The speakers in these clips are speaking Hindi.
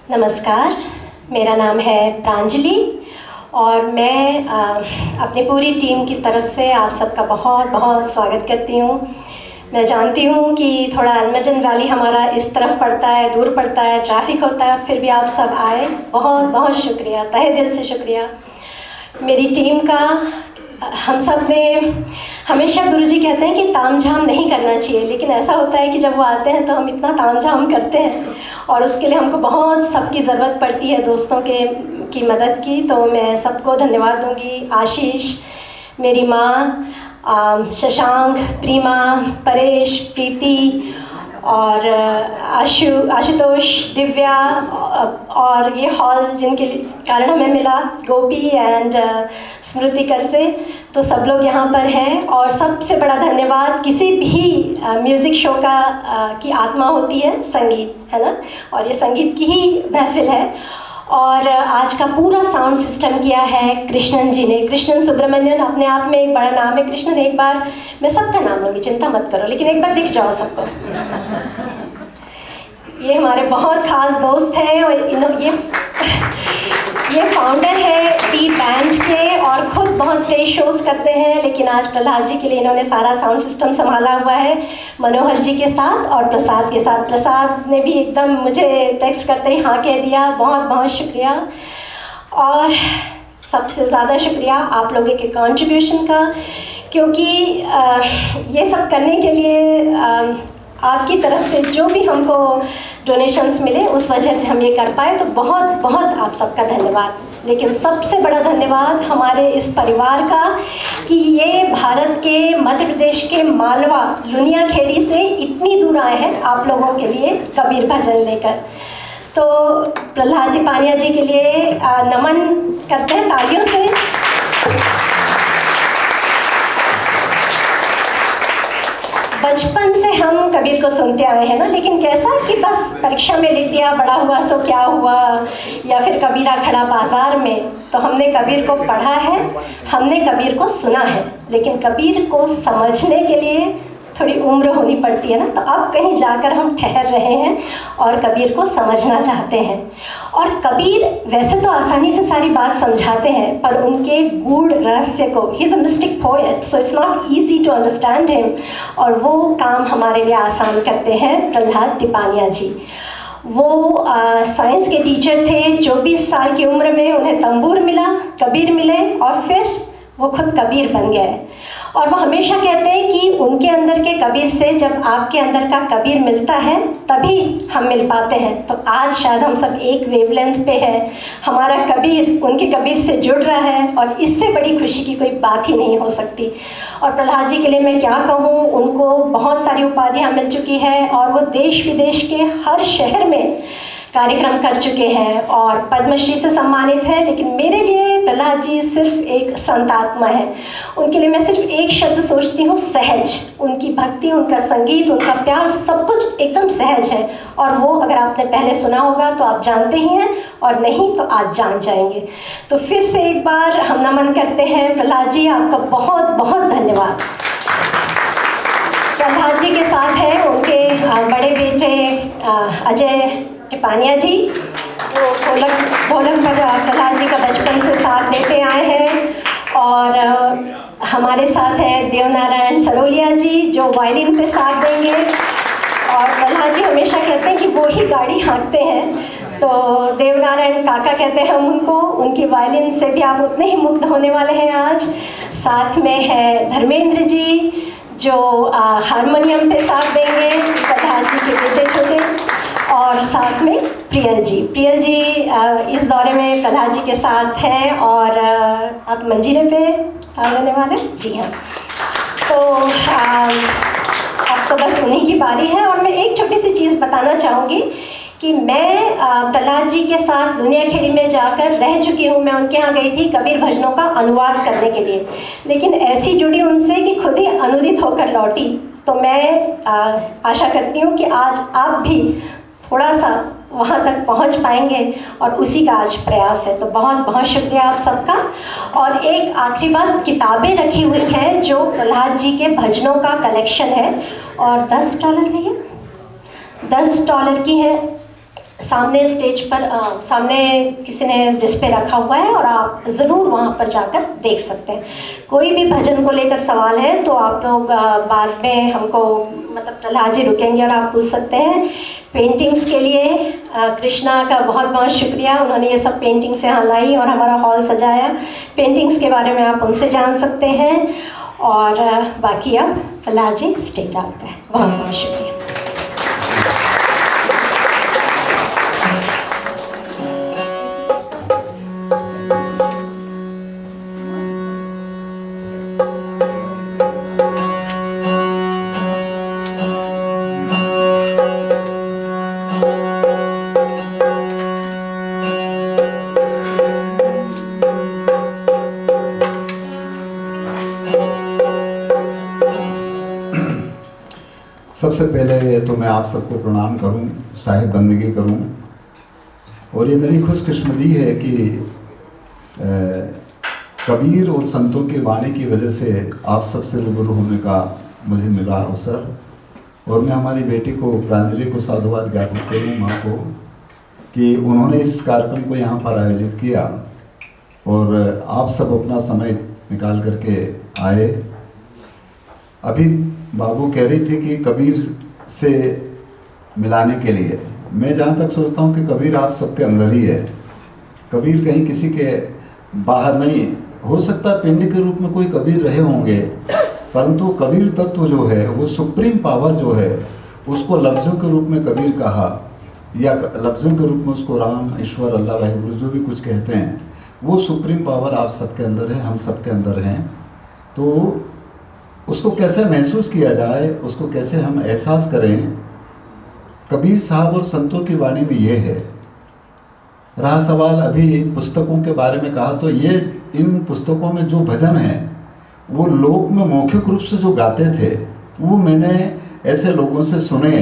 नमस्कार, मेरा नाम है प्रांजलि और मैं अपनी पूरी टीम की तरफ से आप सबका बहुत बहुत स्वागत करती हूँ। मैं जानती हूँ कि थोड़ा एल्मेडन वैली हमारा इस तरफ पड़ता है, दूर पड़ता है, ट्रैफिक होता है, फिर भी आप सब आए, बहुत बहुत शुक्रिया, तहे दिल से शुक्रिया। मेरी टीम का हम सब ने हमेशा गुरुजी कहते हैं कि तामझाम नहीं करना चाहिए, लेकिन ऐसा होता है कि जब वो आते हैं तो हम इतना तामझाम करते हैं और उसके लिए हमको बहुत सबकी ज़रूरत पड़ती है, दोस्तों की मदद की। तो मैं सबको धन्यवाद दूंगी। आशीष, मेरी माँ, शशांक, प्रीमा, परेश, प्रीति और आशुतोष, दिव्या और ये हॉल जिनके कारण हमें मिला, गोपी एंड स्मृति कर से, तो सब लोग यहाँ पर हैं। और सबसे बड़ा धन्यवाद, किसी भी म्यूज़िक शो की आत्मा होती है संगीत, है ना, और ये संगीत की ही महफिल है। और आज का पूरा साउंड सिस्टम किया है कृष्णन जी ने। कृष्णन सुब्रमण्यन अपने आप में एक बड़ा नाम है। कृष्णन, एक बार मैं सबका नाम लूँगी, चिंता मत करो, लेकिन एक बार दिख जाओ सबको। ये हमारे बहुत खास दोस्त हैं और ये फाउंडर है टी बैंड के और खुद बहुत स्टेज शोज करते हैं, लेकिन आज प्रहलाद जी के लिए इन्होंने सारा साउंड सिस्टम संभाला हुआ है मनोहर जी के साथ और प्रसाद के साथ। प्रसाद ने भी एकदम मुझे टेक्स्ट करते ही हाँ कह दिया, बहुत बहुत शुक्रिया। और सबसे ज़्यादा शुक्रिया आप लोगों के कंट्रीब्यूशन का, क्योंकि ये सब करने के लिए आपकी तरफ से जो भी हमको डोनेशंस मिले उस वजह से हम ये कर पाए, तो बहुत बहुत आप सबका धन्यवाद। लेकिन सबसे बड़ा धन्यवाद हमारे इस परिवार का कि ये भारत के मध्य प्रदेश के मालवा लुनिया खेड़ी से इतनी दूर आए हैं आप लोगों के लिए कबीर भजन लेकर। तो प्रहलाद टिपानिया जी के लिए नमन करते हैं तालियों से। बचपन से हम कबीर को सुनते आए हैं ना, लेकिन कैसा कि बस परीक्षा में लिख दिया, बड़ा हुआ सो क्या हुआ, या फिर कबीरा खड़ा बाजार में। तो हमने कबीर को पढ़ा है, हमने कबीर को सुना है, लेकिन कबीर को समझने के लिए थोड़ी उम्र होनी पड़ती है ना। तो अब कहीं जाकर हम ठहर रहे हैं और कबीर को समझना चाहते हैं। और कबीर वैसे तो आसानी से सारी बात समझाते हैं, पर उनके गूढ़ रहस्य को, he is a mystic poet, so it's not easy to understand him, और वो काम हमारे लिए आसान करते हैं प्रहलाद टिपानिया जी। वो साइंस के टीचर थे। 24 साल की उम्र में उन्हें तंबूर मिला, कबीर मिले और फिर वो खुद कबीर बन गए। और वो हमेशा कहते हैं कि उनके अंदर के कबीर से जब आपके अंदर का कबीर मिलता है तभी हम मिल पाते हैं। तो आज शायद हम सब एक वेवलेंथ पे हैं, हमारा कबीर उनके कबीर से जुड़ रहा है, और इससे बड़ी खुशी की कोई बात ही नहीं हो सकती। और प्रहलाद जी के लिए मैं क्या कहूँ, उनको बहुत सारी उपाधियाँ मिल चुकी है और वो देश विदेश के हर शहर में कार्यक्रम कर चुके हैं और पद्मश्री से सम्मानित है। लेकिन मेरे लिए प्रहलाद जी सिर्फ एक संत आत्मा है। उनके लिए मैं सिर्फ एक शब्द सोचती हूँ, सहज। उनकी भक्ति, उनका संगीत, उनका प्यार, सब कुछ एकदम सहज है। और वो अगर आपने पहले सुना होगा तो आप जानते ही हैं, और नहीं तो आज जान जाएंगे। तो फिर से एक बार हम नमन करते हैं प्रहलाद जी, आपका बहुत बहुत धन्यवाद। प्रहलाद जी के साथ है उनके बड़े बेटे अजय टिपानिया जी, वो ढोलक पर प्रहलाद जी का बचपन से साथ देते आए हैं। और हमारे साथ है देवनारायण सरोलिया जी, जो वायलिन पे साथ देंगे। और प्रहलाद जी हमेशा कहते हैं कि वो ही गाड़ी हाँकते हैं, तो देवनारायण काका कहते हैं हम उनको। उनकी वायलिन से भी आप उतने ही मुग्ध होने वाले हैं आज। साथ में है धर्मेंद्र जी, जो हारमोनियम पे साथ देंगे, प्रहलाद जी के बेटे छोटे। और साथ में प्रियल जी इस दौरे में प्रहलाद जी के साथ हैं। और आप मंजीरे पे आने वाले? जी हाँ। तो अब तो बस उन्हीं की बारी है। और मैं एक छोटी सी चीज़ बताना चाहूँगी कि मैं प्रहलाद जी के साथ लुनिया खेड़ी में जाकर रह चुकी हूँ। मैं उनके यहाँ गई थी कबीर भजनों का अनुवाद करने के लिए, लेकिन ऐसी जुड़ी उनसे कि खुद ही अनुदित होकर लौटी। तो मैं आशा करती हूँ कि आज आप भी थोड़ा सा वहाँ तक पहुँच पाएंगे, और उसी का आज प्रयास है। तो बहुत बहुत शुक्रिया आप सबका। और एक आखिरी बात, किताबें रखी हुई हैं जो प्रहलाद जी के भजनों का कलेक्शन है, और $10 भैया $10 की है। सामने स्टेज पर सामने किसी ने डिस्प्ले रखा हुआ है और आप ज़रूर वहाँ पर जाकर देख सकते हैं। कोई भी भजन को लेकर सवाल है तो आप लोग बाद में हमको मतलब प्रहलाद जी रुकेंगे और आप पूछ सकते हैं। पेंटिंग्स के लिए कृष्णा का बहुत बहुत शुक्रिया, उन्होंने ये सब पेंटिंग्स यहाँ लाई और हमारा हॉल सजाया। पेंटिंग्स के बारे में आप उनसे जान सकते हैं। और बाकी अब प्रहलाद जी स्टेज आपका है। बहुत बहुत शुक्रिया। सबसे पहले तो मैं आप सबको प्रणाम करूं, साहिब बंदगी करूं। और ये मेरी खुशकिस्मती है कि कबीर और संतों की वाणी की वजह से आप सबसे रूबरू होने का मुझे मिला अवसर। और मैं हमारी बेटी को प्रांजलि को साधुवाद ज्ञापित करूँ माँ को कि उन्होंने इस कार्यक्रम को यहाँ पर आयोजित किया और आप सब अपना समय निकाल करके आए। अभी बाबू कह रही थी कि कबीर से मिलाने के लिए, मैं जहाँ तक सोचता हूँ कि कबीर आप सबके अंदर ही है। कबीर कहीं किसी के बाहर नहीं। हो सकता है पिंड के रूप में कोई कबीर रहे होंगे, परंतु कबीर तत्व जो है वो सुप्रीम पावर जो है उसको लफ्ज़ों के रूप में कबीर कहा या लफ्ज़ों के रूप में उसको राम, ईश्वर, अल्लाह, वाहिगुरु जो भी कुछ कहते हैं, वो सुप्रीम पावर आप सबके अंदर है, हम सबके अंदर हैं। तो उसको कैसे महसूस किया जाए, उसको कैसे हम एहसास करें, कबीर साहब और संतों की वाणी में ये है। रहा सवाल अभी पुस्तकों के बारे में कहा, तो ये इन पुस्तकों में जो भजन हैं वो लोक में मौखिक रूप से जो गाते थे वो मैंने ऐसे लोगों से सुने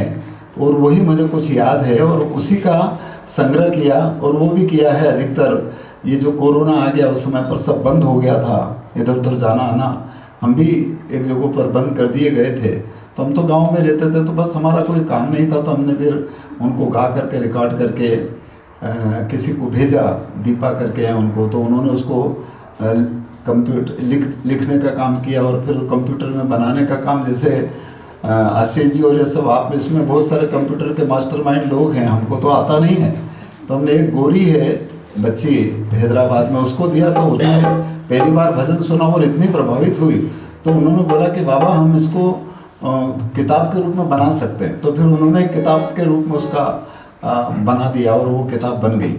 और वही मुझे कुछ याद है और उसी का संग्रह किया। और वो भी किया है अधिकतर, ये जो कोरोना आ गया उस समय पर सब बंद हो गया था, इधर उधर जाना आना, हम भी एक जगह पर बंद कर दिए गए थे। तो हम तो गांव में रहते थे, तो बस हमारा कोई काम नहीं था, तो हमने फिर उनको गा करके रिकॉर्ड करके किसी को भेजा, दीपा करके हैं उनको, तो उन्होंने उसको कंप्यूटर लिखने का काम किया और फिर कंप्यूटर में बनाने का काम। जैसे आशीष जी और ये सब, आप इसमें बहुत सारे कंप्यूटर के मास्टरमाइंड लोग हैं, हमको तो आता नहीं है। तो हमने एक गोरी है बच्ची हैदराबाद में, उसको दिया, तो उसने पहली बार भजन सुना और इतनी प्रभावित हुई, तो उन्होंने बोला कि बाबा हम इसको किताब के रूप में बना सकते हैं। तो फिर उन्होंने किताब के रूप में उसका बना दिया और वो किताब बन गई।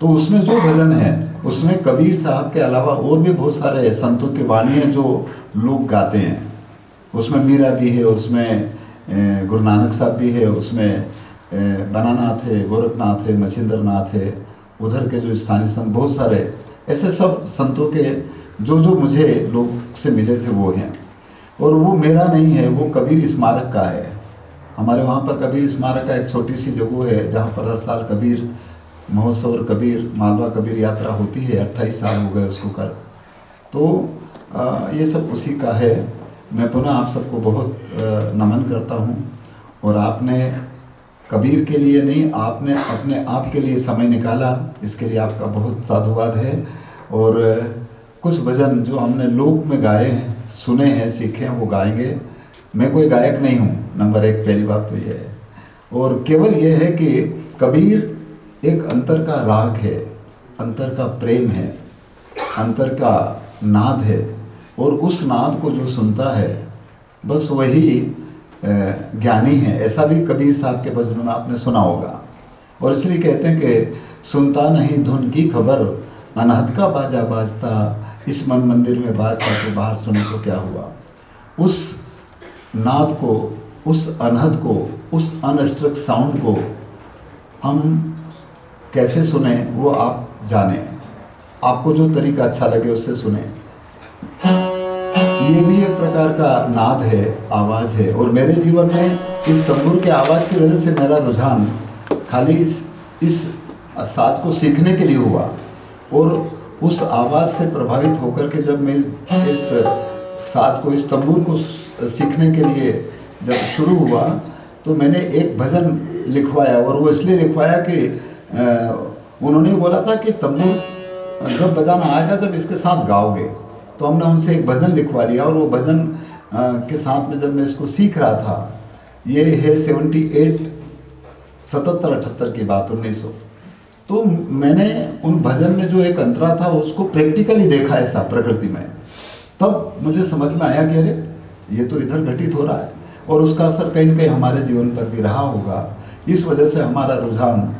तो उसमें जो भजन है उसमें कबीर साहब के अलावा और भी बहुत सारे संतों की वाणी हैं जो लोग गाते हैं। उसमें मीरा भी है, उसमें गुरु नानक साहब भी है, उसमें बनानाथ है, गोरखनाथ है, मछिंद्र नाथ है, उधर के जो स्थानीय संत बहुत सारे ऐसे सब संतों के जो जो मुझे लोग से मिले थे वो हैं। और वो मेरा नहीं है, वो कबीर स्मारक का है। हमारे वहाँ पर कबीर स्मारक का एक छोटी सी जगह है जहाँ पर हर साल कबीर महोत्सव और कबीर मालवा कबीर यात्रा होती है। 28 साल हो गए उसको कर। तो ये सब उसी का है। मैं पुनः आप सबको बहुत नमन करता हूँ। और आपने कबीर के लिए नहीं, आपने अपने आप के लिए समय निकाला, इसके लिए आपका बहुत साधुवाद है। और कुछ भजन जो हमने लोक में गाए हैं, सुने हैं, सीखे हैं, वो गाएंगे। मैं कोई गायक नहीं हूँ, नंबर 1 पहली बात तो ये है। और केवल ये है कि कबीर एक अंतर का राग है, अंतर का प्रेम है, अंतर का नाद है। और उस नाद को जो सुनता है बस वही ज्ञानी है। ऐसा भी कबीर साहब के भजनों में आपने सुना होगा। और इसलिए कहते हैं कि सुनता नहीं धुन की खबर, अनहद का बाजा बाजता, इस मन मंदिर में बाजता तो बाहर सुने तो क्या हुआ। उस नाद को, उस अनहद को, उस अनस्ट्रक साउंड को हम कैसे सुने वो आप जाने, आपको जो तरीका अच्छा लगे उससे सुने। ये भी एक प्रकार का नाद है, आवाज़ है। और मेरे जीवन में इस तंबूर के आवाज़ की वजह से मेरा रुझान खाली इस साज को सीखने के लिए हुआ। और उस आवाज़ से प्रभावित होकर के जब मैं इस साज को, इस तंबूर को सीखने के लिए जब शुरू हुआ, तो मैंने एक भजन लिखवाया, और वो इसलिए लिखवाया कि उन्होंने बोला था कि तंबू जब बजाना आएगा तब इसके साथ गाओगे। तो हमने उनसे एक भजन लिखवा लिया, और वो भजन के साथ में जब मैं इसको सीख रहा था, ये है 77-78 की बात, 1900, तो मैंने उन भजन में जो एक अंतरा था उसको प्रैक्टिकली देखा ऐसा प्रकृति में। तब मुझे समझ में आया कि अरे ये तो इधर घटित हो रहा है, और उसका असर कहीं न कहीं हमारे जीवन पर भी रहा होगा। इस वजह से हमारा रुझान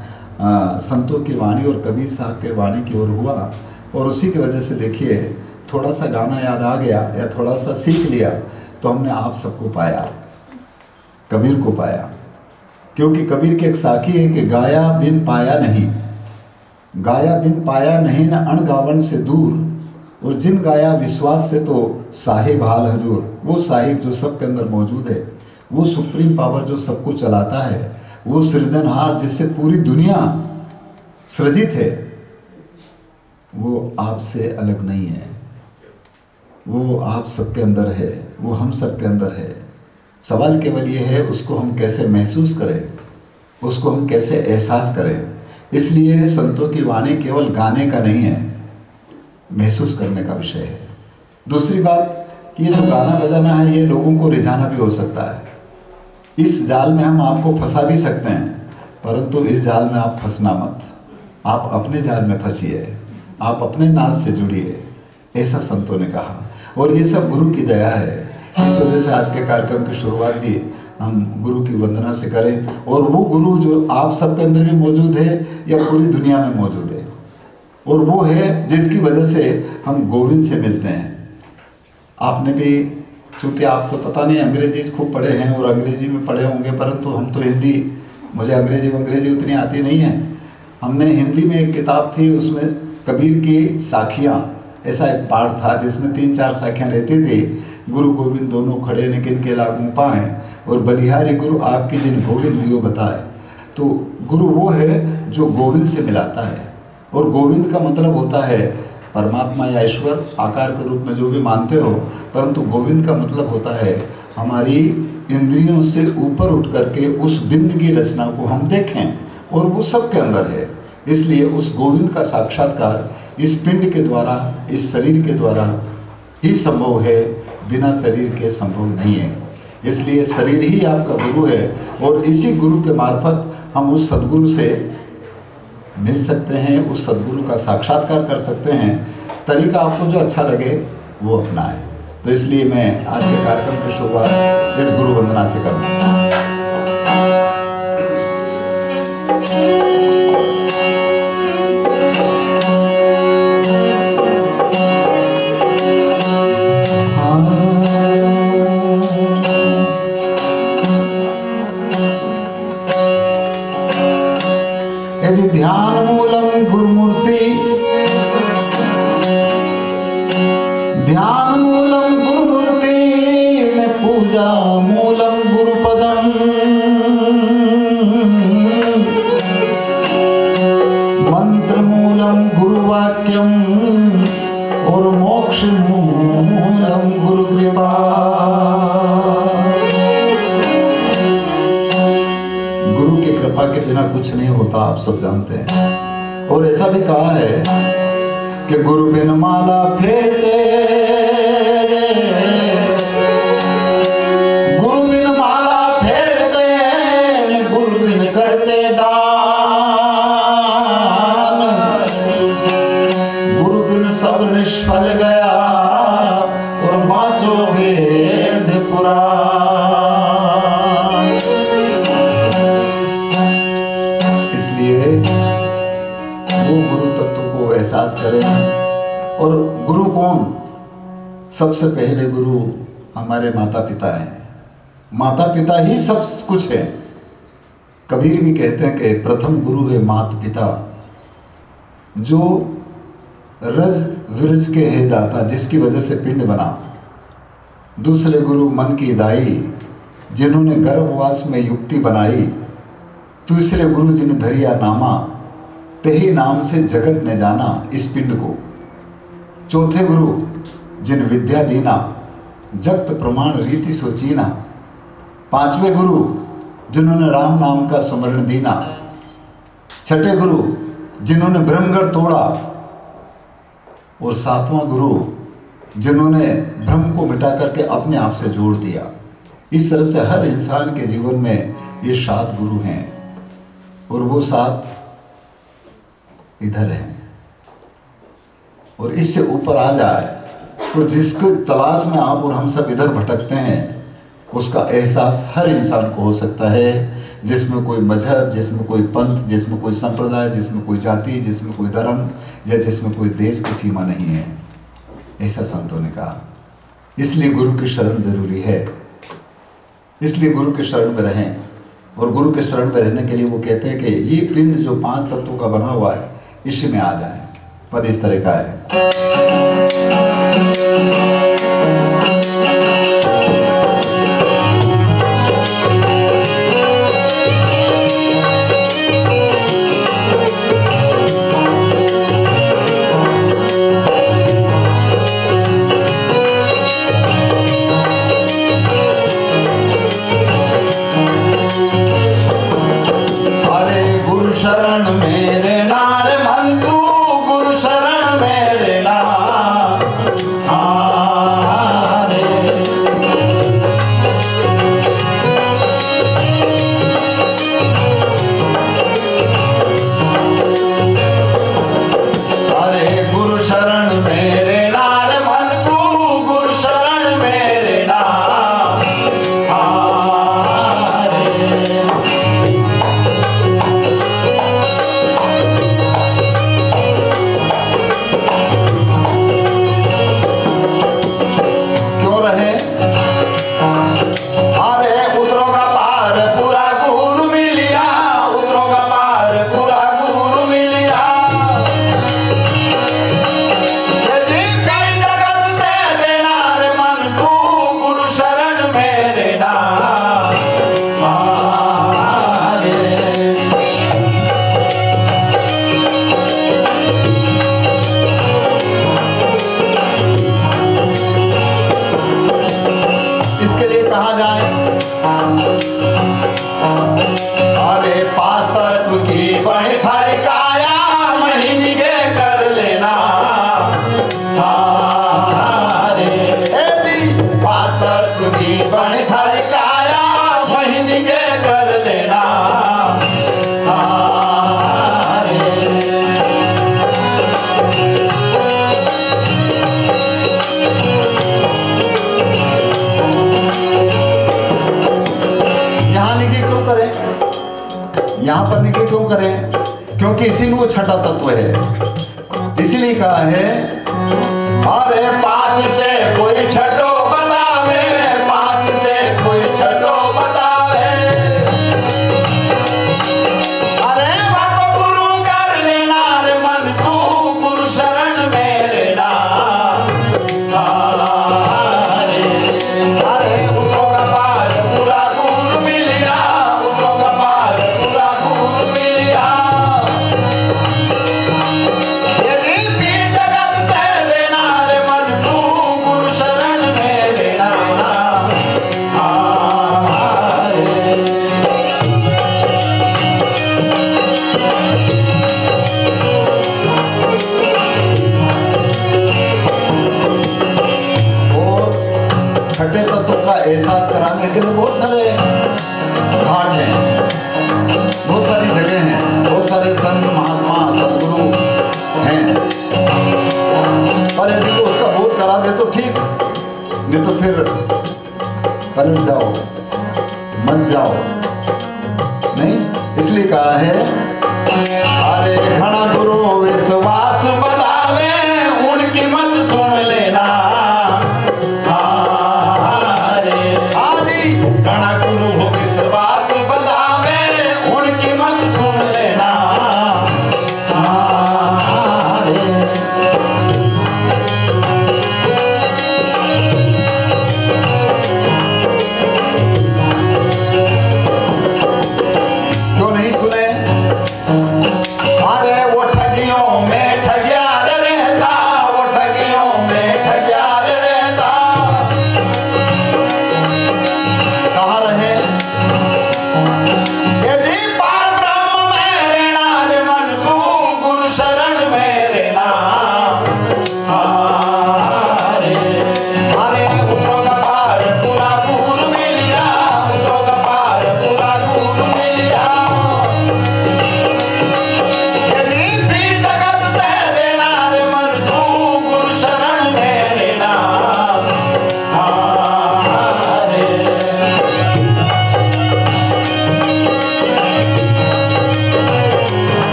संतों की वाणी और कबीर साहब के वाणी की ओर हुआ, और उसी की वजह से देखिए थोड़ा सा गाना याद आ गया या थोड़ा सा सीख लिया तो हमने आप सबको पाया, कबीर को पाया। क्योंकि कबीर की एक साखी है कि गाया बिन पाया नहीं, गाया बिन पाया नहीं न अणगावन से दूर, और जिन गाया विश्वास से तो साहिब हाल हजूर। वो साहिब जो सबके अंदर मौजूद है, वो सुप्रीम पावर जो सबको चलाता है, वो सृजनहार जिससे पूरी दुनिया सृजित है, वो आपसे अलग नहीं है। वो आप सबके अंदर है, वो हम सबके अंदर है। सवाल केवल ये है उसको हम कैसे महसूस करें, उसको हम कैसे एहसास करें। इसलिए संतों की वाणी केवल गाने का नहीं है, महसूस करने का विषय है। दूसरी बात कि ये जो गाना बजाना है ये लोगों को रिझाना भी हो सकता है। इस जाल में हम आपको फंसा भी सकते हैं, परंतु इस जाल में आप फंसना मत, आप अपने जाल में फंसिए, आप अपने नाज से जुड़िए, ऐसा संतों ने कहा। और ये सब गुरु की दया है। इस वजह से आज के कार्यक्रम की शुरुआत भी हम गुरु की वंदना से करें, और वो गुरु जो आप सबके अंदर भी मौजूद है या पूरी दुनिया में मौजूद है, और वो है जिसकी वजह से हम गोविंद से मिलते हैं। आपने भी, चूँकि आप तो पता नहीं अंग्रेजी खूब पढ़े हैं और अंग्रेजी में पढ़े होंगे, परंतु हम तो हिंदी, मुझे अंग्रेजी उतनी आती नहीं है। हमने हिंदी में एक किताब थी, उसमें कबीर की साखियाँ, ऐसा एक पाठ था जिसमें 3-4 साखियाँ रहती थी। गुरु गोविंद दोनों खड़े न किन के लागू पाएँ, और बलिहारी गुरु आपकी जिन गोविंद दियो बताए। तो गुरु वो है जो गोविंद से मिलाता है, और गोविंद का मतलब होता है परमात्मा या ईश्वर, आकार के रूप में जो भी मानते हो, परंतु गोविंद का मतलब होता है हमारी इंद्रियों से ऊपर उठ करके उस बिंद की रचना को हम देखें, और वो सबके अंदर है। इसलिए उस गोविंद का साक्षात्कार इस पिंड के द्वारा, इस शरीर के द्वारा ही संभव है, बिना शरीर के संभव नहीं है। इसलिए शरीर ही आपका गुरु है, और इसी गुरु के मार्फत हम उस सद्गुरु से मिल सकते हैं, उस सद्गुरु का साक्षात्कार कर सकते हैं। तरीका आपको जो अच्छा लगे वो अपनाएं। तो इसलिए मैं आज के कार्यक्रम की शुरुआत इस गुरु वंदना से करूँगा। ध्यान मूलम गुरुमूर्ति, ध्यान मूलम गुरुमूर्ति में पूजा मूलम गुरुपदम, मंत्र मूलम गुरुवाक्यम और मोक्ष मूलम गुरु कृपा। गुरु की कृपा के बिना कुछ नहीं होता, आप सब जानते हैं। और ऐसा भी कहा है कि गुरु बिन माला फेरते, गुरु बिन माला फेरते, गुरु बिन करते दान, गुरु बिन सब निष्फल गया और बाँचो वेद पुराण। इसलिए वो गुरु तत्व को एहसास करें। और गुरु कौन? सबसे पहले गुरु हमारे माता पिता हैं। माता पिता ही सब कुछ है। कबीर भी कहते हैं कि प्रथम गुरु है माता पिता, जो रज विरज के है दाता, जिसकी वजह से पिंड बना। दूसरे गुरु मन की दाई, जिन्होंने गर्भवास में युक्ति बनाई। तीसरे गुरु जिन धरिया नामा, तेही नाम से जगत ने जाना इस पिंड को। चौथे गुरु जिन विद्या दीना, जगत प्रमाण रीति सोचीना। पांचवें गुरु जिन्होंने राम नाम का स्मरण दीना, छठे गुरु जिन्होंने ब्रह्मगढ़ तोड़ा, और सातवां गुरु जिन्होंने भ्रम को मिटा करके अपने आप से जोड़ दिया। इस तरह से हर इंसान के जीवन में ये 7 गुरु हैं, और वो 7 इधर हैं। और इससे ऊपर आ जाए तो जिसको तलाश में आप और हम सब इधर भटकते हैं, उसका एहसास हर इंसान को हो सकता है, जिसमें कोई मजहब, जिसमें कोई पंथ, जिसमें कोई संप्रदाय, जिसमें कोई जाति, जिसमें कोई धर्म, या जिसमें कोई देश की सीमा नहीं है। ऐसा संतों ने कहा। इसलिए गुरु की शरण जरूरी है, इसलिए गुरु के शरण में रहें। और गुरु के शरण में रहने के लिए वो कहते हैं कि ये पिंड जो 5 तत्वों का बना हुआ है, इसी में आ जाए। पद इस तरह का है। शरण मेरे नार मन तू, गुरु शरण मेरे नार अरे गुरु शरण मेरे नार मन तू, गुरु शरण मेरे नार अरे 5 तत्व की बड़ी थारी काया, महीनी के कर लेना। अरे 5 तत्व की बड़ी थारी काया, महीनी के कर लेना। यहाँ पर निकी क्यों करें? क्योंकि इसी में वो छठा तत्व है। इसीलिए कहा है, अरे 5 से कोई छठो बतावे, 5 से कोई छठो बतावे। अरे बाको गुरु कर लेना रे मन तू, गुरु शरण मेरे नाम। अरे उतरो का पार पूरा गुरु मिल गया, उतरो का पार पूरा गुरु मिल गया। यदि पीर जगत से देना रे मन तू, गुरु शरण मेरे नाम। और छठे तत्व का एहसास कराने के लिए बहुत सारे घाट हैं, बहुत सारी जगह हैं, बहुत सारे संत महात्मा सदगुरु हैं। और यदि तो उसका बोध करा दे तो ठीक, नहीं तो फिर पलट जाओ, मत जाओ। नहीं, इसलिए कहा है, अरे घना गुरु विश्वास बतावे, उनकी मत सुन लेना। अरे आदि घना गुरु विश्वास बतावे, उनकी मत सुन लेना। क्यों नहीं सुने? अरे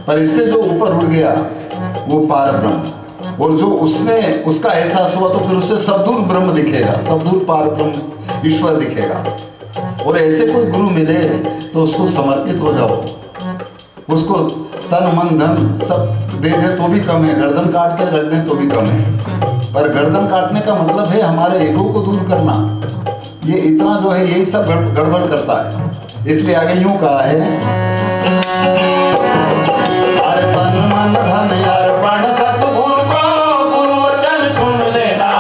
पर इससे जो ऊपर उड़ गया वो पार ब्रह्म, और जो उसने उसका एहसास हुआ तो फिर उसे सबदूर ब्रह्म दिखेगा, सबदूर पार ब्रह्म ईश्वर दिखेगा। और ऐसे कोई गुरु मिले तो उसको समर्पित हो जाओ, उसको तन मन धन सब दे दे तो भी कम है, गर्दन काट के रख दें तो भी कम है। पर गर्दन काटने का मतलब है हमारे ईगो को दूर करना। ये इतना जो है यही सब गड़बड़ करता है। इसलिए आगे यूं कहा है, अरे तन मन धन अर्पण सतगुरु को, गुरु वचन सुन लेना।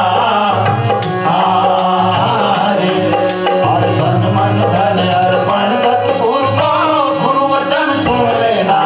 अरे तन मन धन अर्पण सतगुरु को, गुरु वचन सुन लेना।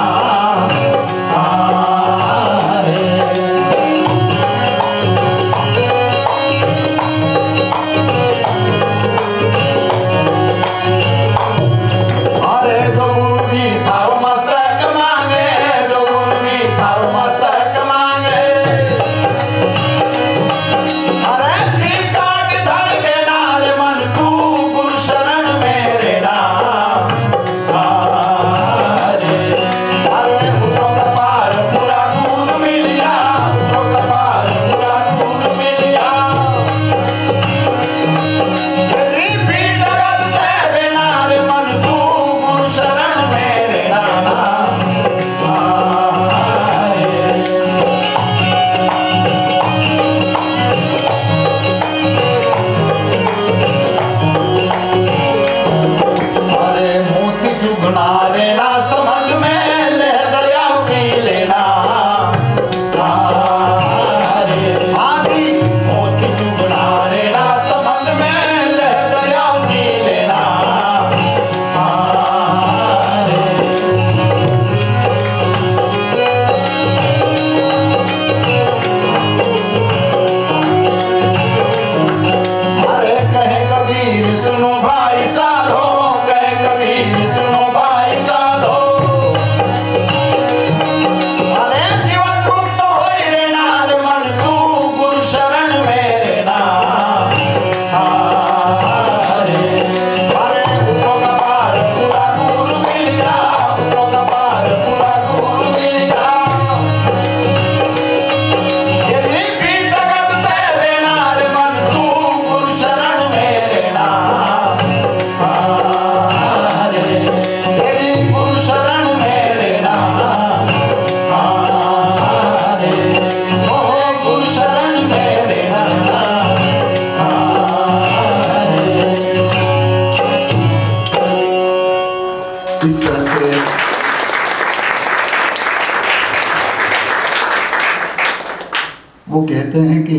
वो कहते हैं कि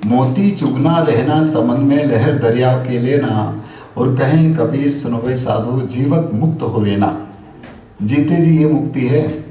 मोती चुगना रहना समन में लहर दरिया के लेना, और कहें कबीर सुनो भाई साधु जीवत मुक्त हो लेना। जीते जी ये मुक्ति है।